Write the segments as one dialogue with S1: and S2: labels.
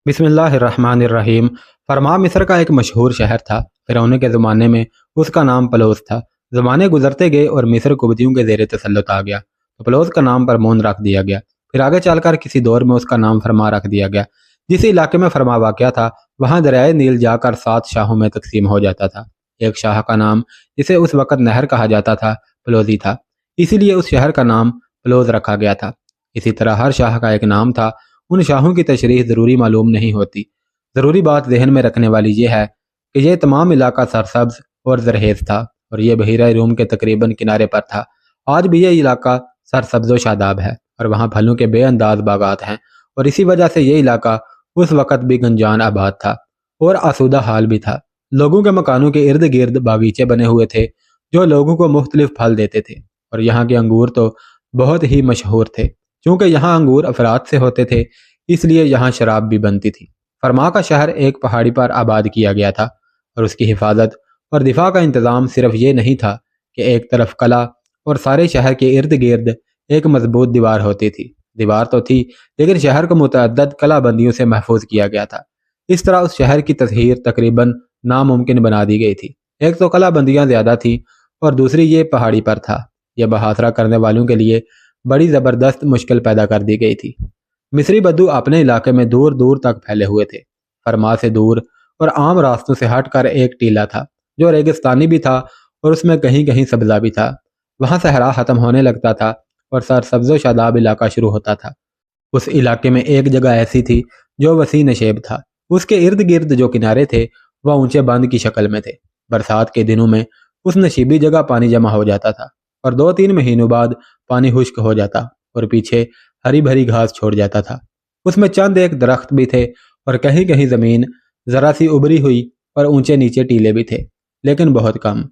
S1: बिस्मिल्लाहिर्रहमानिर्रहीम। फरमा मिस्र का एक मशहूर शहर था। फिरौन के ज़माने में उसका नाम पलोस था। ज़माने गुजरते गए और मिस्र कुब्तियों के ज़ेर तसल्लुत आ गया तो पलोस का नाम परमोन रख दिया गया। फिर आगे चलकर किसी दौर में उसका नाम फरमा रख दिया गया। जिस इलाके में फरमा वाक़या था वहाँ दरियाए नील जाकर 7 शाहों में तकसीम हो जाता था। एक शाह का नाम, जिसे उस वक़्त नहर कहा जाता था, पलोजी था। इसीलिए उस शहर का नाम पलोज रखा गया था। इसी तरह हर शाह का एक नाम था। उन शाहों की तशरीह ज़रूरी मालूम नहीं होती। ज़रूरी बात जहन में रखने वाली ये है कि यह तमाम इलाका सरसब्ज और जरहेज़ था और यह बहीरा रूम के तकरीबन किनारे पर था। आज भी यह इलाका सरसब्ज व शादाब है और वहाँ फलों के बेअंदाज बागात हैं और इसी वजह से यह इलाका उस वक़्त भी गंजान आबाद था और आसूदा हाल भी था। लोगों के मकानों के इर्द गिर्द बागीचे बने हुए थे जो लोगों को मुख्तलिफ फल देते थे और यहाँ के अंगूर तो बहुत ही मशहूर थे। चूँकि यहाँ अंगूर अफराद से होते थे इसलिए यहाँ शराब भी बनती थी। फरमा का शहर एक पहाड़ी पर आबाद किया गया था और उसकी हिफाजत और दिफा का इंतज़ाम सिर्फ ये नहीं था कि एक तरफ कला और सारे शहर के इर्द गिर्द एक मजबूत दीवार होती थी। दीवार तो थी लेकिन शहर को मुतअद्दद कला बंदियों से महफूज किया गया था। इस तरह उस शहर की तस्हीर तकरीबन नामुमकिन बना दी गई थी। एक तो कला बंदियाँ ज़्यादा थी और दूसरी ये पहाड़ी पर था। यह बहासरा करने वालों के लिए बड़ी ज़बरदस्त मुश्किल पैदा कर दी गई थी। मिस्री बद्दू अपने इलाके में दूर दूर तक फैले हुए थे। फरमा से दूर और आम रास्तों से हटकर एक टीला था जो रेगिस्तानी भी था और उसमें कहीं कहीं सब्जा भी था। वहाँ सहरा ख़त्म होने लगता था और सरसब्ज़ो शादाब इलाका शुरू होता था। उस इलाके में एक जगह ऐसी थी जो वसी नशेब था। उसके इर्द गिर्द जो किनारे थे वह ऊंचे बांध की शक्ल में थे। बरसात के दिनों में उस नशीबी जगह पानी जमा हो जाता था और 2-3 महीनों बाद पानी खुश्क हो जाता और पीछे हरी भरी घास छोड़ जाता था। उसमें चंद एक दरख्त भी थे और कहीं कहीं ज़मीन ज़रा सी उभरी हुई और ऊंचे नीचे टीले भी थे, लेकिन बहुत कम।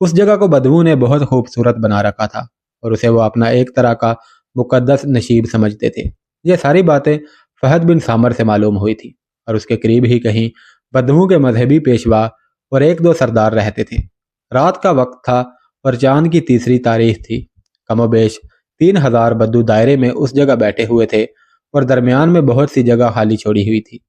S1: उस जगह को बदबू ने बहुत खूबसूरत बना रखा था और उसे वो अपना एक तरह का मुकद्दस नशीब समझते थे। ये सारी बातें फहद बिन सामर से मालूम हुई थी और उसके करीब ही कहीं बदबू के मजहबी पेशवा और 1-2 सरदार रहते थे। रात का वक्त था और चांद की तीसरी तारीख थी। कमोबेश 3000 बद्दू दायरे में उस जगह बैठे हुए थे और दरमियान में बहुत सी जगह खाली छोड़ी हुई थी।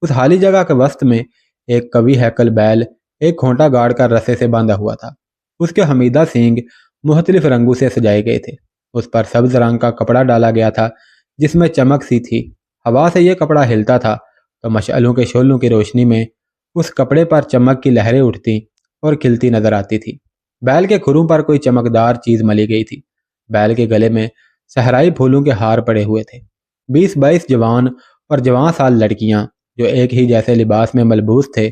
S1: उस खाली जगह के वस्त में एक कवि हैकल बैल एक खोंटा गाड़ कर रस्से से बांधा हुआ था। उसके हमीदा सींग मुख्तलिफ रंगों से सजाए गए थे। उस पर सब्ज रंग का कपड़ा डाला गया था जिसमें चमक सी थी। हवा से यह कपड़ा हिलता था तो मशअलों के शोलों की रोशनी में उस कपड़े पर चमक की लहरें उठती और खिलती नजर आती थी। बैल के खुरों पर कोई चमकदार चीज मली गई थी। बैल के गले में सहराई फूलों के हार पड़े हुए थे। 20-22 जवान और जवान साल लड़कियां जो एक ही जैसे लिबास में मलबूस थे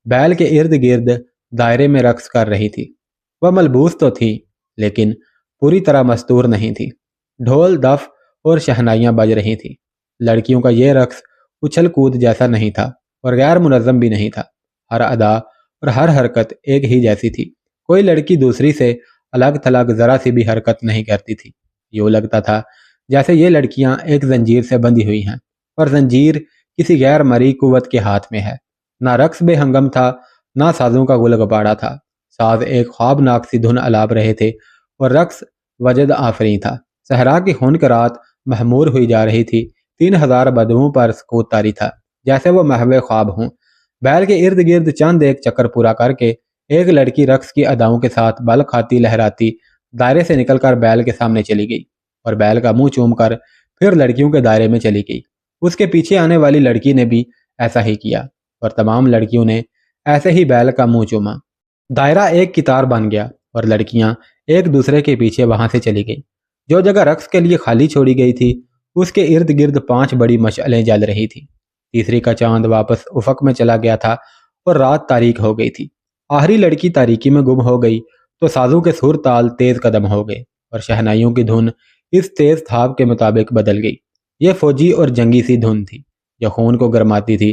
S1: बैल के इर्द गिर्द दायरे में रक्स कर रही थी। वह मलबूस तो थी लेकिन पूरी तरह मस्तूर नहीं थी। ढोल दफ और शहनाइयां बज रही थी। लड़कियों का यह रक्स उछल कूद जैसा नहीं था और गैर मुनज़्ज़म भी नहीं था। हर अदा और हर हरकत एक ही जैसी थी। कोई लड़की दूसरी से अलग थलग जरा सी भी हरकत नहीं करती थी। यूँ लगता था जैसे ये लड़कियां एक जंजीर से बंधी हुई हैं और जंजीर किसी गैर मरी कुव्वत के हाथ में है। ना रक्स बेहंगम था, ना साजों का गुलगबाड़ा था। साज एक ख्वाबनाक सी धुन अलाप रहे थे और रक्स वजद आफरी था। सहरा की खुनक रात महमूर हुई जा रही थी। 3000 बदबुओं पर सकूत तारी था जैसे वो महवे ख्वाब हों। बैल के इर्द गिर्द चंद एक चक्कर पूरा करके एक लड़की रक्स की अदाओं के साथ बल खाती लहराती दायरे से निकलकर बैल के सामने चली गई और बैल का मुंह चूम कर फिर लड़कियों के दायरे में चली गई। उसके पीछे आने वाली लड़की ने भी ऐसा ही किया और तमाम लड़कियों ने ऐसे ही बैल का मुंह चूमा। दायरा एक कितार बन गया और लड़कियां एक दूसरे के पीछे वहां से चली गई। जो जगह रक्स के लिए खाली छोड़ी गई थी उसके इर्द गिर्द 5 बड़ी मशअलें जल रही थी। तीसरी का चांद वापस उफक में चला गया था और रात तारीक हो गई थी। आखिरी लड़की तारीकी में गुम हो गई तो साजों के सुर ताल तेज कदम हो गए और शहनाइयों की धुन इस तेज थाप के मुताबिक बदल गई। यह फौजी और जंगी सी धुन थी जो खून को गरमाती थी।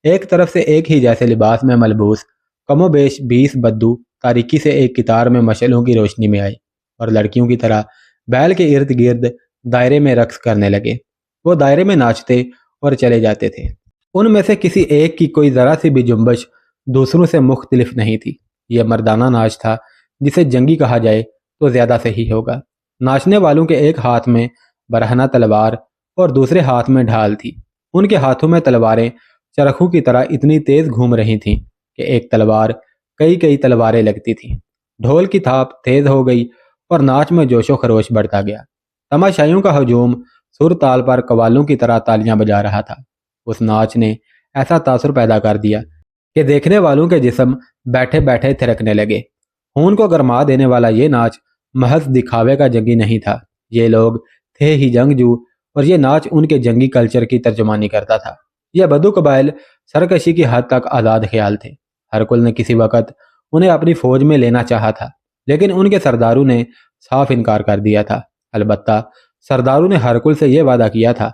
S1: एक तरफ से एक ही जैसे लिबास में मलबूस कमोबेश 20 बद्दू तारीकी से एक कितार में मशलों की रोशनी में आए और लड़कियों की तरह बैल के इर्द गिर्द दायरे में रक्स करने लगे। वो दायरे में नाचते और चले जाते थे। उनमें से किसी एक की कोई ज़रा सी भी जुम्बश दूसरों से मुख्तलिफ नहीं थी। यह मर्दाना नाच था जिसे जंगी कहा जाए तो ज़्यादा सही होगा। नाचने वालों के एक हाथ में बरहना तलवार और दूसरे हाथ में ढाल थी। उनके हाथों में तलवारें चरखों की तरह इतनी तेज घूम रही थीं कि एक तलवार कई कई तलवारें लगती थीं। ढोल की थाप तेज हो गई और नाच में जोशो खरोश बढ़ता गया। तमाशाइयों का हजूम सुर ताल पर कवालों की तरह तालियां बजा रहा था। उस नाच ने ऐसा तासुर पैदा कर दिया कि देखने वालों के जिस्म बैठे बैठे थिरकने लगे। खून को गरमा देने वाला ये नाच महज दिखावे का जंगी नहीं था। ये लोग थे ही जंगजू और ये नाच उनके जंगी कल्चर की तर्जुमानी करता था। यह बदू कबाइल सरकशी की हद तक आज़ाद ख्याल थे। हरकुल ने किसी वक्त उन्हें अपनी फौज में लेना चाहा था, लेकिन उनके सरदारों ने साफ इनकार कर दिया था। अलबत्ता सरदारों ने हरकुल से यह वादा किया था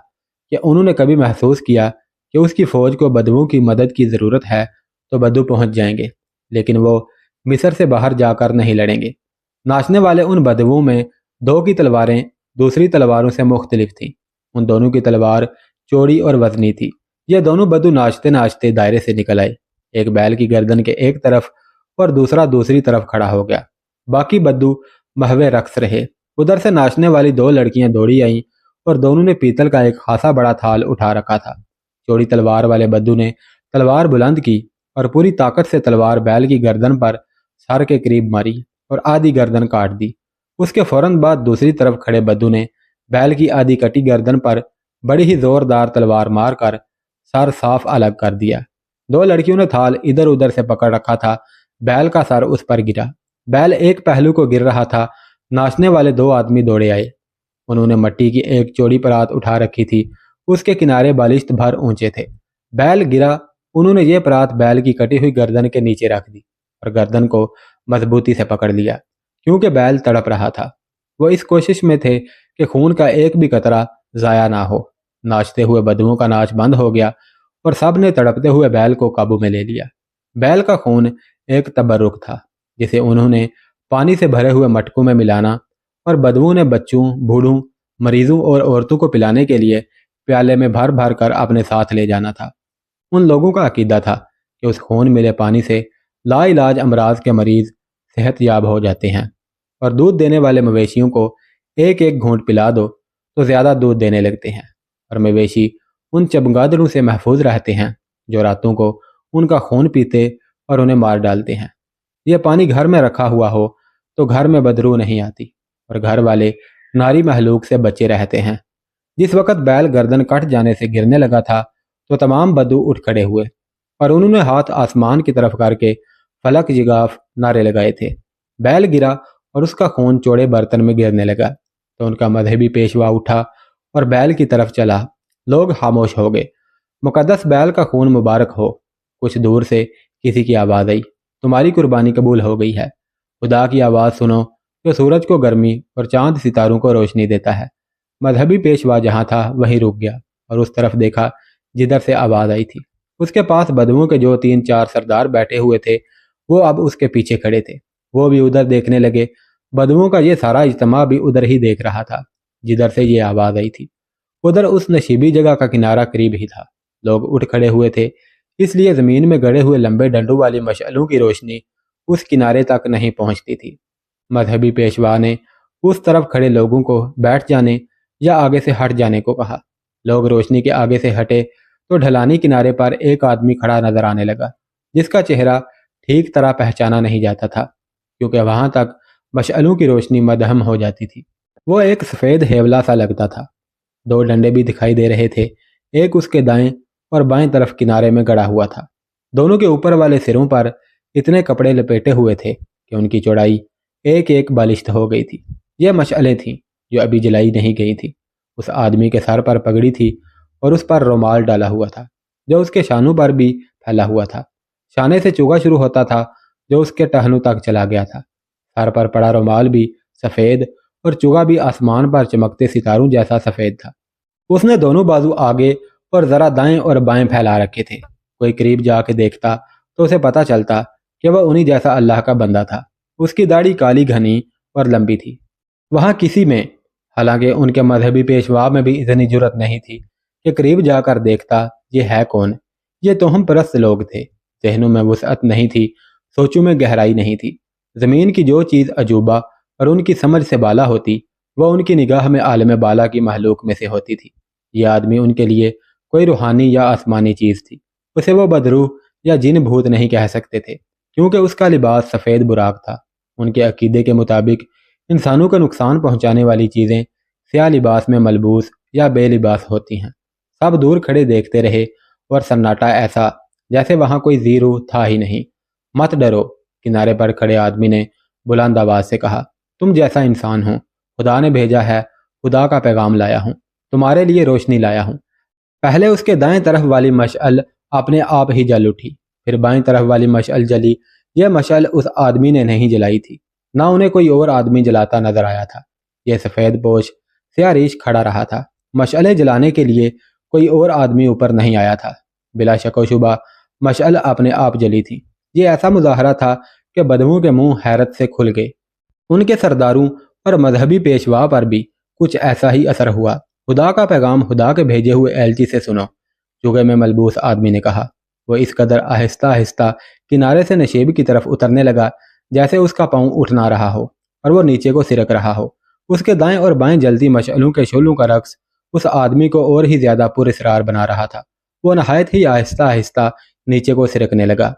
S1: कि उन्होंने कभी महसूस किया कि उसकी फौज को बदुओं की मदद की ज़रूरत है तो बदू पहुंच जाएंगे, लेकिन वो मिस्र से बाहर जाकर नहीं लड़ेंगे। नाचने वाले उन बदुओं में दो की तलवारें दूसरी तलवारों से मुख्तलिफ थीं। उन दोनों की तलवार चौड़ी और वजनी थी। ये दोनों बदू नाचते नाचते दायरे से निकल आए। एक बैल की गर्दन के एक तरफ और दूसरा दूसरी तरफ खड़ा हो गया। बाकी बद्दू महवे रक्स रहे। उधर से नाचने वाली दो लड़कियां दौड़ी आईं और दोनों ने पीतल का एक खासा बड़ा थाल उठा रखा था। चौड़ी तलवार वाले बद्दू ने तलवार बुलंद की और पूरी ताकत से तलवार बैल की गर्दन पर सर के करीब मारी और आधी गर्दन काट दी। उसके फौरन बाद दूसरी तरफ खड़े बद्दू ने बैल की आधी कटी गर्दन पर बड़ी ही जोरदार तलवार मारकर सर साफ अलग कर दिया। दो लड़कियों ने थाल इधर उधर से पकड़ रखा था। बैल का सर उस पर गिरा। बैल एक पहलू को गिर रहा था। नाचने वाले दो आदमी दौड़े आए। उन्होंने मिट्टी की एक चौड़ी परात उठा रखी थी। उसके किनारे बालिश्त भर ऊंचे थे। बैल गिरा। उन्होंने ये परात बैल की कटी हुई गर्दन के नीचे रख दी और गर्दन को मजबूती से पकड़ लिया, क्योंकि बैल तड़प रहा था। वो इस कोशिश में थे कि खून का एक भी कतरा जाया ना हो। नाचते हुए बदुओं का नाच बंद हो गया और सब ने तड़पते हुए बैल को काबू में ले लिया। बैल का खून एक तबर्रुक था जिसे उन्होंने पानी से भरे हुए मटकों में मिलाना और बदबू ने बच्चों, बूढ़ों, मरीजों और औरतों को पिलाने के लिए प्याले में भर भर कर अपने साथ ले जाना था। उन लोगों का अकीदा था कि उस खून मिले पानी से लाइलाज अमराज के मरीज सेहतयाब हो जाते हैं और दूध देने वाले मवेशियों को एक एक घूंट पिला दो तो ज़्यादा दूध देने लगते हैं और मवेशी उन चमगादड़ों से महफूज रहते हैं जो रातों को उनका खून पीते और उन्हें मार डालते हैं। यह पानी घर में रखा हुआ हो तो घर में बदबू नहीं आती और घर वाले नारी महलूक से बचे रहते हैं। जिस वक्त बैल गर्दन कट जाने से गिरने लगा था तो तमाम बदू उठ खड़े हुए और उन्होंने हाथ आसमान की तरफ करके फलक जिगाफ नारे लगाए थे। बैल गिरा और उसका खून चौड़े बर्तन में गिरने लगा तो उनका मजहबी पेशवा उठा और बैल की तरफ चला। लोग खामोश हो गए। मुकद्दस बैल का खून मुबारक हो। कुछ दूर से किसी की आवाज़ आई, तुम्हारी कुर्बानी कबूल हो गई है। खुदा की आवाज़ सुनो जो सूरज को गर्मी और चांद सितारों को रोशनी देता है। मजहबी पेशवा जहाँ था वहीं रुक गया और उस तरफ देखा जिधर से आवाज़ आई थी। उसके पास बदुओं के जो 3-4 सरदार बैठे हुए थे वो अब उसके पीछे खड़े थे। वो भी उधर देखने लगे। बदुओं का ये सारा इज्तिमा भी उधर ही देख रहा था जिधर से ये आवाज़ आई थी। उधर उस नशीबी जगह का किनारा करीब ही था। लोग उठ खड़े हुए थे, इसलिए ज़मीन में गड़े हुए लंबे डंडों वाली मशालों की रोशनी उस किनारे तक नहीं पहुंचती थी। मजहबी पेशवा ने उस तरफ खड़े लोगों को बैठ जाने या आगे से हट जाने को कहा। लोग रोशनी के आगे से हटे तो ढलानी किनारे पर एक आदमी खड़ा नजर आने लगा जिसका चेहरा ठीक तरह पहचाना नहीं जाता था क्योंकि वहां तक मशालों की रोशनी मदहम हो जाती थी। वो एक सफ़ेद हेवला सा लगता था। दो डंडे भी दिखाई दे रहे थे, एक उसके दाएं और बाएं तरफ किनारे में गड़ा हुआ था। दोनों के ऊपर वाले सिरों पर इतने कपड़े लपेटे हुए थे कि उनकी चौड़ाई एक एक बालिश्त हो गई थी। ये मशालें थीं जो अभी जलाई नहीं गई थी। उस आदमी के सर पर पगड़ी थी और उस पर रुमाल डाला हुआ था जो उसके शानों पर भी फैला हुआ था। शाने से चुगा शुरू होता था जो उसके टहनों तक चला गया था। सर पर पड़ा रुमाल भी सफ़ेद और चुगा भी आसमान पर चमकते सितारों जैसा सफ़ेद था। उसने दोनों बाजू आगे और ज़रा दाएं और बाएं फैला रखे थे। कोई करीब जाके देखता तो उसे पता चलता कि वह उन्हीं जैसा अल्लाह का बंदा था। उसकी दाढ़ी काली घनी और लंबी थी। वहाँ किसी में, हालांकि उनके मजहबी पेशवा में भी इतनी जुर्रत नहीं थी कि करीब जाकर देखता ये है कौन। ये तो हम परस्त लोग थे। जहनों में वसअत नहीं थी, सोचों में गहराई नहीं थी। ज़मीन की जो चीज़ अजूबा और उनकी समझ से बाला होती वह उनकी निगाह में आलम बाला की महलूक में से होती थी। यह आदमी उनके लिए कोई रूहानी या आसमानी चीज़ थी। اسے وہ بدروح یا جن بھوت نہیں کہہ سکتے تھے، کیونکہ اس کا لباس سفید براق تھا۔ ان کے عقیدے کے مطابق انسانوں کو نقصان پہنچانے والی چیزیں سیاہ لباس میں ملبوس یا بے لباس ہوتی ہیں۔ سب دور کھڑے دیکھتے رہے اور سناٹا ایسا جیسے وہاں کوئی زیرو تھا ہی نہیں۔ مت ڈرو، کنارے پر کھڑے آدمی نے بلند آواز سے کہا، تم جیسا انسان ہو، خدا نے بھیجا ہے، خدا کا پیغام لایا ہوں، تمہارے لیے روشنی لایا ہوں۔ پہلے اس کے دائیں طرف والی مشعل اپنے آپ ہی جل اٹھی، پھر بائیں طرف والی مشعل جلی۔ یہ مشعل اس آدمی نے نہیں جلائی تھی، نہ انہیں کوئی اور آدمی جلاتا نظر آیا تھا۔ یہ سفید پوش سیاہ ریش کھڑا رہا تھا، مشعلیں جلانے کے لیے کوئی اور آدمی اوپر نہیں آیا تھا۔ بلا شک و شبہ مشعل اپنے آپ جلی تھی۔ یہ ایسا مظاہرہ تھا کہ بدوؤں کے منہ حیرت سے کھل گئے۔ ان کے سرداروں اور مذہبی پیشوا پر بھی کچھ ایسا ہی اثر ہوا۔ خدا کا پیغام خدا کے بھیجے ہوئے ایلچی سے سنو، چوگے میں ملبوس آدمی نے کہا۔ وہ اس قدر آہستہ آہستہ کنارے سے نشیب کی طرف اترنے لگا جیسے اس کا پاؤں اٹھ نہ رہا ہو اور وہ نیچے کو سرک رہا ہو۔ اس کے دائیں اور بائیں جلتی مشعلوں کے شعلوں کا رقص اس آدمی کو اور ہی زیادہ پر اسرار بنا رہا تھا۔ وہ نہایت ہی آہستہ آہستہ نیچے کو سرکنے لگا،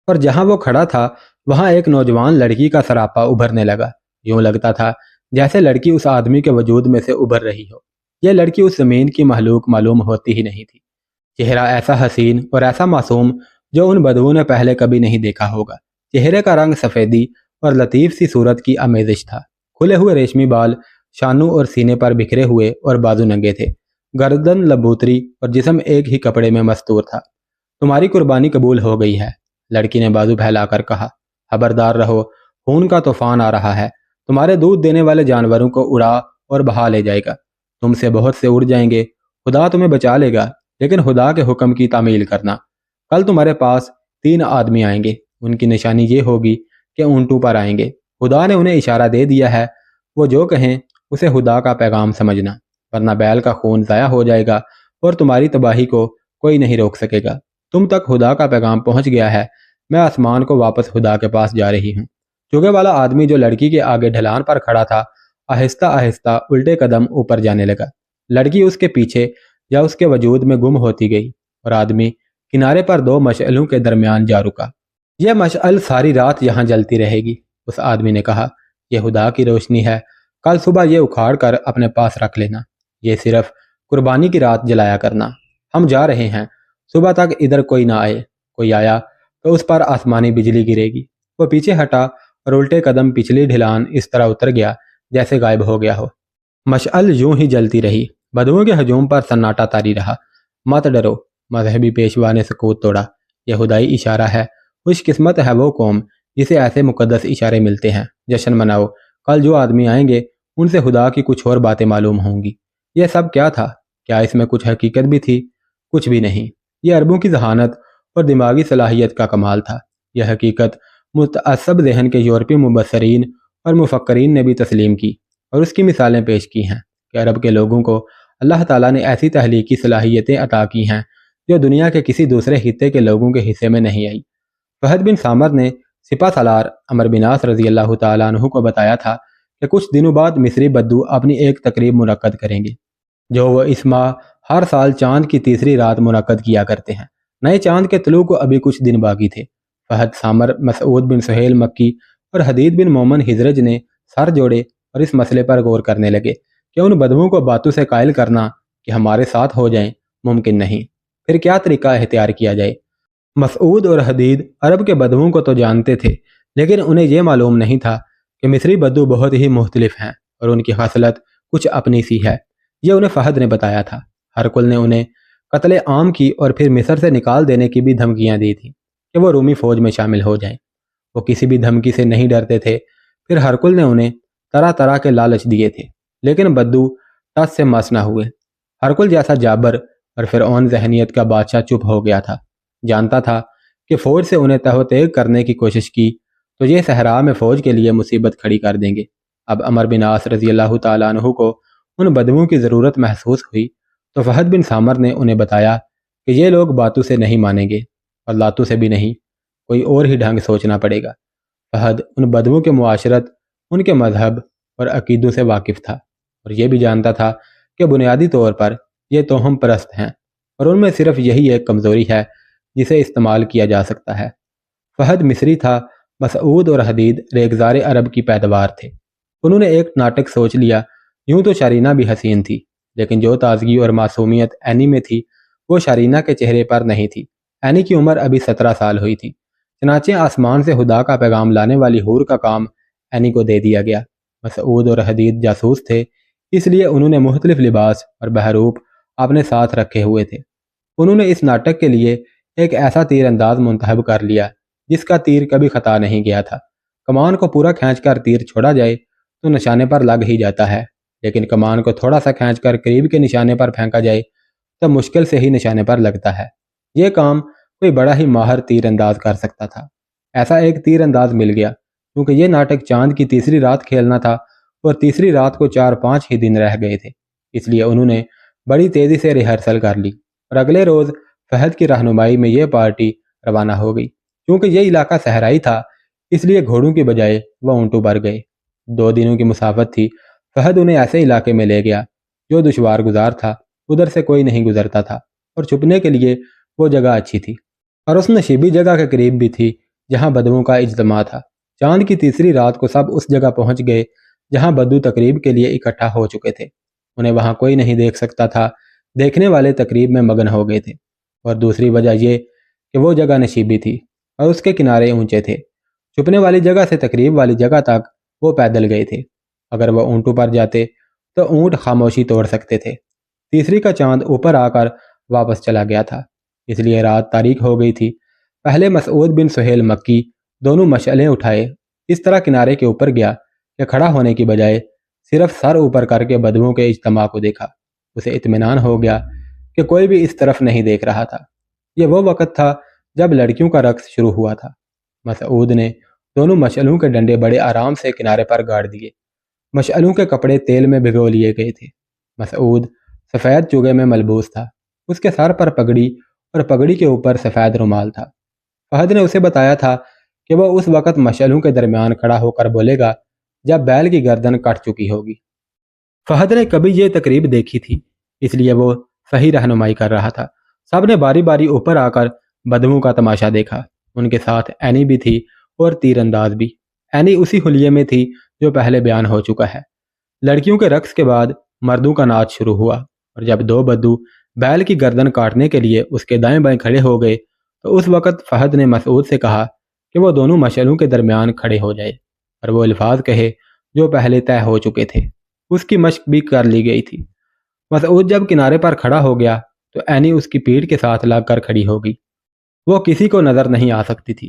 S1: اور جہاں وہ کھڑا تھا وہاں ایک نوجوان لڑکی کا سراپا ابھرنے لگا۔ یوں لگتا تھا جیسے لڑکی اس آدمی کے وجود میں سے ابھر رہی ہو۔ یہ لڑکی اس زمین کی مخلوق معلوم ہوتی ہی نہیں تھی۔ چہرہ ایسا حسین اور ایسا معصوم جو ان بدوؤں نے پہلے کبھی نہیں دیکھا ہوگا۔ چہرے کا رنگ سفیدی اور لطیف سی صورت کی آمیزش تھا۔ کھلے ہوئے ریشمی بال شانوں اور سینے پر بکھرے ہوئے اور بازو ننگے تھے۔ گردن لبوتری اور جسم ایک ہی کپڑے میں مستور تھا۔ تمہاری قربانی قبول ہو گئی ہے، لڑکی نے بازو پھیلا کر کہا۔ خبردار رہو، خون کا طوفان آ رہا ہے، تمہارے دودھ دینے والے جانوروں کو اڑا اور بہا لے جائے گا۔ تم سے بہت سے اڑ جائیں گے، خدا تمہیں بچا لے گا، لیکن خدا کے حکم کی تعمیل کرنا۔ کل تمہارے پاس 3 آدمی آئیں گے، ان کی نشانی یہ ہوگی کہ اونٹوں پر آئیں گے۔ خدا نے انہیں اشارہ دے دیا ہے، وہ جو کہیں اسے خدا کا پیغام سمجھنا، ورنہ بیل کا خون ضائع ہو جائے گا اور تمہاری تباہی کو کوئی نہیں روک سکے گا۔ تم تک خدا کا پیغام پہنچ گیا ہے، میں آسمان کو واپس خدا کے پاس جا رہی ہوں۔ چوگے والا آدمی جو لڑکی کے آگے ڈھلان پر کھڑا تھا آہستہ آہستہ الٹے قدم اوپر جانے لگا۔ لڑکی اس کے پیچھے یا اس کے وجود میں گم ہوتی گئی، اور آدمی کنارے پر 2 مشعلوں کے درمیان جا رکا۔ یہ مشعل ساری رات یہاں جلتی رہے گی، اس آدمی نے کہا۔ یہ خدا کی روشنی ہے، کل صبح یہ اکھاڑ کر اپنے پاس رکھ لینا، یہ صرف قربانی کی رات جلایا کرنا۔ ہم جا رہے ہیں، صبح تک ادھر کوئی نہ آئے، کوئی آیا تو اس پر آسمانی بجلی گرے گی۔ وہ پیچھے ہٹا اور الٹے قدم پچھلی ڈھلان اس طرح اتر گیا جیسے غائب ہو گیا ہو۔ مشعل یوں ہی جلتی رہی، بدوؤں کے ہجوم پر سناٹا طاری رہا۔ مت ڈرو، مذہبی پیشوا نے سکوت توڑا۔ یہ خدائی اشارہ ہے، خوش قسمت ہے وہ قوم جسے ایسے مقدس اشارے ملتے ہیں۔ جشن مناؤ، کل جو آدمی آئیں گے ان سے خدا کی کچھ اور باتیں معلوم ہوں گی۔ یہ سب کیا تھا؟ کیا اس میں کچھ حقیقت بھی تھی؟ کچھ بھی نہیں۔ یہ عربوں کی ذہانت اور دماغی صلاحیت کا کمال تھا۔ یہ حقیقت متعصب ذہن کے یورپی مبصرین اور مفکرین نے بھی تسلیم کی اور اس کی مثالیں پیش کی ہیں کہ عرب کے لوگوں کو اللہ تعالیٰ نے ایسی تخلیقی صلاحیتیں عطا کی ہیں جو دنیا کے کسی دوسرے خطے کے لوگوں کے حصے میں نہیں آئی۔ فہد بن سامر نے سپہ سالار عمرو بن عاص رضی اللہ تعالیٰ عنہ کو بتایا تھا کہ کچھ دنوں بعد مصری بدو اپنی ایک تقریب منعقد کریں گے جو وہ اس ماہ ہر سال چاند کی تیسری رات منعقد کیا کرتے ہیں۔ نئے چاند کے طلوع کو ابھی کچھ دن باقی تھے۔ فہد سامر، مسعود بن سہیل مکی اور حدید بن مومن ہزرج نے سر جوڑے اور اس مسئلے پر غور کرنے لگے کہ ان بدوؤں کو باتوں سے قائل کرنا کہ ہمارے ساتھ ہو جائیں ممکن نہیں، پھر کیا طریقہ اختیار کیا جائے۔ مسعود اور حدید عرب کے بدوؤں کو تو جانتے تھے، لیکن انہیں یہ معلوم نہیں تھا کہ مصری بدو بہت ہی مختلف ہیں اور ان کی خصلت کچھ اپنی سی ہے۔ یہ انہیں فہد نے بتایا تھا۔ ہرکل نے انہیں قتل عام کی اور پھر مصر سے نکال دینے کی بھی دھمکیاں دی تھیں کہ وہ رومی فوج میں شامل ہو جائیں۔ وہ کسی بھی دھمکی سے نہیں ڈرتے تھے۔ پھر ہرکل نے انہیں طرح طرح کے لالچ دیے تھے، لیکن بدو ٹس سے مس نہ ہوئے۔ ہرکل جیسا جابر اور فرعون ذہنیت کا بادشاہ چپ ہو گیا تھا، جانتا تھا کہ فوج سے انہیں تہ و تیگ کرنے کی کوشش کی تو یہ صحرا میں فوج کے لیے مصیبت کھڑی کر دیں گے۔ اب عمرو بن عاص رضی اللہ تعالیٰ عنہ کو ان بدوؤں کی ضرورت محسوس ہوئی تو فہد بن سامر نے انہیں بتایا کہ یہ لوگ باتوں سے نہیں مانیں گے اور لاتوں سے بھی نہیں، کوئی اور ہی ڈھنگ سوچنا پڑے گا۔ فہد ان بدوؤں کے معاشرت، ان کے مذہب اور عقیدوں سے واقف تھا اور یہ بھی جانتا تھا کہ بنیادی طور پر یہ توہم پرست ہیں اور ان میں صرف یہی ایک کمزوری ہے جسے استعمال کیا جا سکتا ہے۔ فہد مصری تھا، مسعود اور حدید ریگزار عرب کی پیداوار تھے۔ انہوں نے ایک ناٹک سوچ لیا۔ یوں تو شارینہ بھی حسین تھی، لیکن جو تازگی اور معصومیت اینی میں تھی وہ شارینہ کے چہرے پر نہیں تھی۔ اینی کی عمر ابھی 17 سال ہوئی تھی، چنانچہ آسمان سے خدا کا پیغام لانے والی حور کا کام اینی کو دے دیا گیا۔ مسعود اور حدید جاسوس تھے، اس لیے انہوں نے مختلف لباس اور بہروپ اپنے ساتھ رکھے ہوئے تھے۔ انہوں نے اس ناٹک کے لیے ایک ایسا تیر انداز منتخب کر لیا جس کا تیر کبھی خطا نہیں گیا تھا۔ کمان کو پورا کھینچ کر تیر چھوڑا جائے تو نشانے پر لگ ہی جاتا ہے، لیکن کمان کو تھوڑا سا کھینچ کر قریب کے نشانے پر پھینکا جائے تو مشکل سے ہی نشانے پر لگتا ہے۔ یہ کام کوئی بڑا ہی ماہر تیر انداز کر سکتا تھا۔ ایسا ایک تیر انداز مل گیا، کیونکہ یہ ناٹک چاند کی تیسری رات کھیلنا تھا اور تیسری رات کو 4-5 ہی دن رہ گئے تھے، اس لیے انہوں نے بڑی تیزی سے ریہرسل کر لی اور اگلے روز فہد کی رہنمائی میں یہ پارٹی روانہ ہو گئی۔ کیونکہ یہ علاقہ صحرائی تھا اس لیے گھوڑوں کی بجائے وہ اونٹوں پر گئے۔ 2 دنوں کی مسافت تھی۔ فہد انہیں ایسے علاقے میں لے گیا جو دشوار گزار تھا، ادھر سے کوئی نہیں گزرتا تھا اور چھپنے کے لیے وہ جگہ اچھی تھی، اور اس نشیبی جگہ کے قریب بھی تھی جہاں بدوؤں کا اجتماع تھا۔ چاند کی تیسری رات کو سب اس جگہ پہنچ گئے جہاں بدو تقریب کے لیے اکٹھا ہو چکے تھے۔ انہیں وہاں کوئی نہیں دیکھ سکتا تھا، دیکھنے والے تقریب میں مگن ہو گئے تھے، اور دوسری وجہ یہ کہ وہ جگہ نشیبی تھی اور اس کے کنارے اونچے تھے۔ چھپنے والی جگہ سے تقریب والی جگہ تک وہ پیدل گئے تھے۔ اگر وہ اونٹوں پر جاتے تو اونٹ خاموشی توڑ سکتے تھے۔ تیسری کا چاند اوپر آ کر واپس چلا گیا تھا، اس لیے رات تاریک ہو گئی تھی۔ پہلے مسعود بن سہیل مکی دونوں مشعلیں اٹھائے اس طرح کنارے کے اوپر گیا کہ کھڑا ہونے کی بجائے صرف سر اوپر کر کے بدوؤں کے اجتماع کو دیکھا۔ اسے اطمینان ہو گیا کہ کوئی بھی اس طرف نہیں دیکھ رہا تھا۔ یہ وہ وقت تھا جب لڑکیوں کا رقص شروع ہوا تھا۔ مسعود نے دونوں مشعلوں کے ڈنڈے بڑے آرام سے کنارے پر گاڑ دیے۔ مشعلوں کے کپڑے تیل میں بھگو لیے گئے تھے۔ مسعود سفید چوگے میں ملبوس تھا، اس کے سر پر پگڑی اور پگڑی کے اوپر سفید رومال تھا۔ فہد نے اسے بتایا تھا کہ وہ اس وقت مشعلوں کے درمیان کھڑا ہو کر بولے گا جب بیل کی گردن کٹ چکی ہوگی۔ فہد نے کبھی یہ تقریب دیکھی تھی، اس لیے وہ صحیح رہنمائی کر رہا تھا۔ سب نے باری باری اوپر آ کر بدوؤں کا تماشا دیکھا۔ ان کے ساتھ اینی بھی تھی اور تیر انداز بھی۔ اینی اسی حلیے میں تھی جو پہلے بیان ہو چکا ہے۔ لڑکیوں کے رقص کے بعد مردوں کا ناچ شروع ہوا، اور جب 2 بدو بیل کی گردن کاٹنے کے لیے اس کے دائیں بائیں کھڑے ہو گئے تو اس وقت فہد نے مسعود سے کہا کہ وہ دونوں مشعلوں کے درمیان کھڑے ہو جائے اور وہ الفاظ کہے جو پہلے طے ہو چکے تھے۔ اس کی مشق بھی کر لی گئی تھی۔ مسعود جب کنارے پر کھڑا ہو گیا تو اینی اس کی پیٹھ کے ساتھ لگ کر کھڑی ہو گئی۔ وہ کسی کو نظر نہیں آ سکتی تھی۔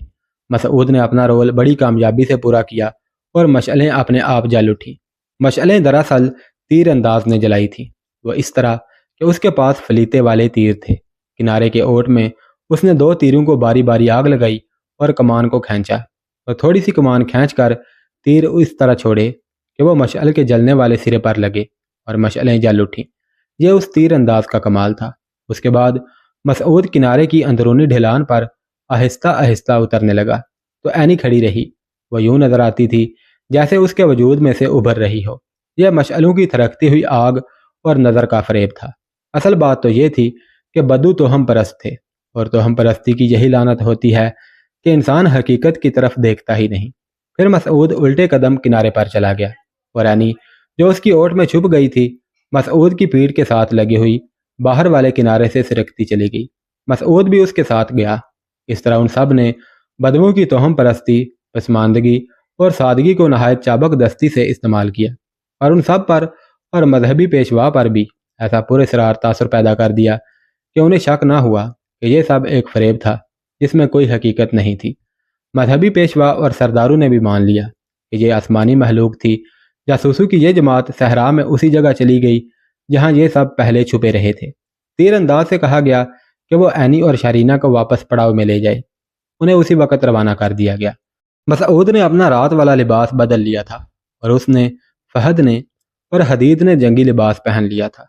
S1: مسعود نے اپنا رول بڑی کامیابی سے پورا کیا اور مشعلیں اپنے آپ جل اٹھیں۔ مشعلیں دراصل تیر انداز نے جلائی تھیں، وہ اس طرح کہ اس کے پاس فلیتے والے تیر تھے۔ کنارے کے اوٹ میں اس نے 2 تیروں کو باری باری آگ لگائی اور کمان کو کھینچا، اور تھوڑی سی کمان کھینچ کر تیر اس طرح چھوڑے کہ وہ مشعل کے جلنے والے سرے پر لگے اور مشعلیں جل اٹھیں۔ یہ اس تیر انداز کا کمال تھا۔ اس کے بعد مسعود کنارے کی اندرونی ڈھلان پر آہستہ آہستہ اترنے لگا تو اینی کھڑی رہی۔ وہ یوں نظر آتی تھی جیسے اس کے وجود میں سے ابھر رہی ہو۔ یہ مشعلوں کی تھرکتی ہوئی آگ اور نظر کا فریب تھا۔ اصل بات تو یہ تھی کہ بدو توہم پرست تھے، اور توہم پرستی کی یہی لعنت ہوتی ہے کہ انسان حقیقت کی طرف دیکھتا ہی نہیں۔ پھر مسعود الٹے قدم کنارے پر چلا گیا، اور اینی جو اس کی اوٹ میں چھپ گئی تھی مسعود کی پیٹھ کے ساتھ لگی ہوئی باہر والے کنارے سے سرکتی چلی گئی۔ مسعود بھی اس کے ساتھ گیا۔ اس طرح ان سب نے بدوؤں کی توہم پرستی، پسماندگی اور سادگی کو نہایت چابک دستی سے استعمال کیا، اور ان سب پر اور مذہبی پیشوا پر بھی ایسا پراسرار تاثر پیدا کر دیا کہ انہیں شک نہ ہوا کہ یہ سب ایک فریب تھا جس میں کوئی حقیقت نہیں تھی۔ مذہبی پیشوا اور سرداروں نے بھی مان لیا کہ یہ آسمانی مخلوق تھی۔ جاسوسوں کی یہ جماعت صحرا میں اسی جگہ چلی گئی جہاں یہ سب پہلے چھپے رہے تھے۔ تیر انداز سے کہا گیا کہ وہ اینی اور شارینہ کو واپس پڑاؤ میں لے جائے۔ انہیں اسی وقت روانہ کر دیا گیا۔ مسعود نے اپنا رات والا لباس بدل لیا تھا، اور اس نے، فہد نے اور حدید نے جنگی لباس پہن لیا تھا۔